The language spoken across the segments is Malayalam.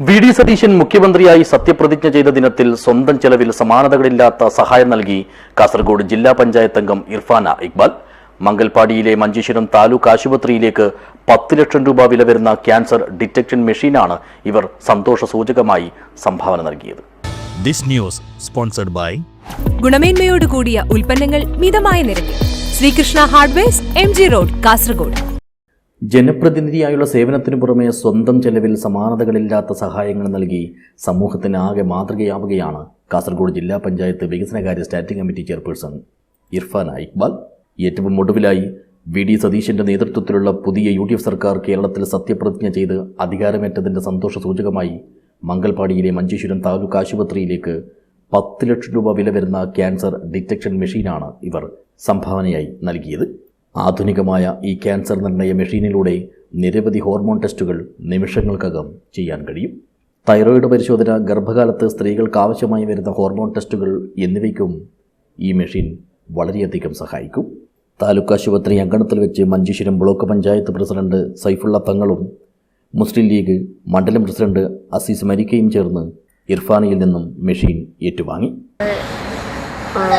വി.ഡി. സതീശൻ മുഖ്യമന്ത്രിയായി സത്യപ്രതിജ്ഞ ചെയ്ത ദിനത്തിൽ സ്വന്തം ചെലവിൽ സമാനതകളില്ലാത്ത സഹായം നൽകി കാസർഗോഡ് ജില്ലാ പഞ്ചായത്ത് അംഗം ഇർഫാന ഇക്ബാൽ. മംഗൽപാടിയിലെ മഞ്ചേശ്വരം താലൂക്ക് ആശുപത്രിയിലേക്ക് 10 ലക്ഷം രൂപ വില വരുന്ന ക്യാൻസർ ഡിറ്റക്ഷൻ മെഷീനാണ് ഇവർ സന്തോഷസൂചകമായി സംഭാവന നൽകിയത്. This news sponsored by ഗുണമേന്മയോട് കൂടിയ ഉൽപ്പന്നങ്ങൾ മിതമായ നിരക്കിൽ Sreekrishna hardwares MG road Kasaragod. ജനപ്രതിനിധിയായുള്ള സേവനത്തിനു പുറമെ സ്വന്തം ചെലവിൽ സമാനതകളില്ലാത്ത സഹായങ്ങൾ നൽകി സമൂഹത്തിന് ആകെ മാതൃകയാവുകയാണ് കാസർഗോഡ് ജില്ലാ പഞ്ചായത്ത് വികസനകാര്യ standing committee chairperson Irfana Iqbal. ഏറ്റവും ഒടുവിലായി വി.ഡി. സതീശന്റെ നേതൃത്വത്തിലുള്ള പുതിയ UDF സർക്കാർ കേരളത്തിൽ സത്യപ്രതിജ്ഞ ചെയ്ത് അധികാരമേറ്റതിന്റെ സന്തോഷ സൂചകമായി മംഗൽപാടിയിലെ മഞ്ചേശ്വരം താലൂക്ക് ആശുപത്രിയിലേക്ക് 10 ലക്ഷം രൂപ വില വരുന്ന ക്യാൻസർ ഡിറ്റക്ഷൻ മെഷീനാണ് ഇവർ സംഭാവനയായി നൽകിയത്. ആധുനികമായ ഈ ക്യാൻസർ നിർണയ മെഷീനിലൂടെ നിരവധി ഹോർമോൺ ടെസ്റ്റുകൾ നിമിഷങ്ങൾക്കകം ചെയ്യാൻ കഴിയും. തൈറോയിഡ് പരിശോധന, ഗർഭകാലത്ത് സ്ത്രീകൾക്ക് ആവശ്യമായി വരുന്ന ഹോർമോൺ ടെസ്റ്റുകൾ എന്നിവയ്ക്കും ഈ മെഷീൻ വളരെയധികം സഹായിക്കും. താലൂക്ക് ആശുപത്രി അങ്കണത്തിൽ വെച്ച് മഞ്ചേശ്വരം ബ്ലോക്ക് പഞ്ചായത്ത് പ്രസിഡന്റ് സൈഫുള്ള തങ്ങളും മുസ്ലിം ലീഗ് മണ്ഡലം പ്രസിഡന്റ് അസീസ് മരിക്കയും ചേർന്ന് ഇർഫാനയിൽ നിന്നും മെഷീൻ ഏറ്റുവാങ്ങി.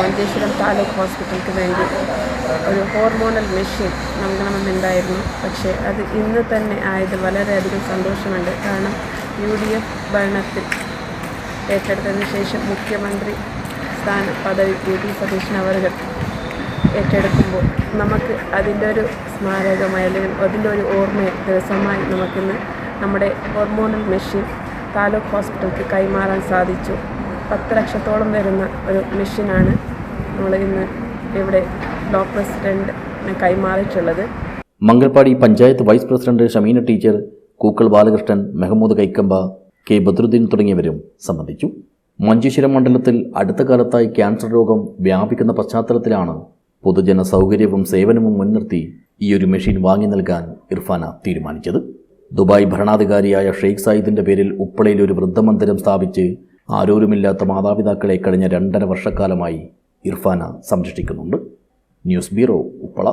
മഞ്ചേശ്വരം താലൂക്ക് ഹോസ്പിറ്റലിന് വേണ്ടി ഒരു ഹോർമോണൽ മെഷീൻ നൽകണമെന്നുണ്ടായിരുന്നു. പക്ഷേ അത് ഇന്ന് തന്നെ ആയതിൽ വളരെയധികം സന്തോഷമുണ്ട്. കാരണം UDF ഭരണത്തിൽ ഏറ്റെടുത്തതിന് ശേഷം മുഖ്യമന്ത്രി സ്ഥാന പദവി വി.ഡി. സതീശൻ അവർ ഏറ്റെടുക്കുമ്പോൾ നമുക്ക് അതിൻ്റെ ഒരു സ്മാരകമായി അല്ലെങ്കിൽ അതിൻ്റെ ഒരു ഓർമ്മ ദിവസമായി നമുക്കിന്ന് നമ്മുടെ ഹോർമോണൽ മെഷീൻ താലൂക്ക് ഹോസ്പിറ്റലിലേക്ക് കൈമാറാൻ സാധിച്ചു. 10 ലക്ഷത്തോളം വരുന്ന ഒരു മെഷീനാണ് നമ്മൾ ഇന്ന് ഇവിടെ ബ്ലോക്ക് പ്രസിഡന്റിന് കൈമാറിയിട്ടുള്ളത്. Mangalpady panchayat vice president Shameena teacher, Kookkal Balakrishnan, Mehmood Kaikamba, K Badruddin തുടങ്ങിയവരും സംബന്ധിച്ചു. മഞ്ചേശ്വരം മണ്ഡലത്തിൽ അടുത്ത കാലത്തായി ക്യാൻസർ രോഗം വ്യാപിക്കുന്ന പശ്ചാത്തലത്തിലാണ് പൊതുജന സൗകര്യവും സേവനവും മുൻനിർത്തി ഈ ഒരു മെഷീൻ വാങ്ങി നൽകാൻ ഇർഫാന തീരുമാനിച്ചത്. ദുബായ് ഭരണാധികാരിയായ ഷെയ്ഖ് സായിദിന്റെ പേരിൽ ഉപ്പളയിൽ ഒരു വൃദ്ധമന്ദിരം സ്ഥാപിച്ച് ആരോരുമില്ലാത്ത മാതാപിതാക്കളെ കഴിഞ്ഞ 2.5 വർഷക്കാലമായി ഇർഫാന സംരക്ഷിക്കുന്നുണ്ട്. News bureau, Uppala.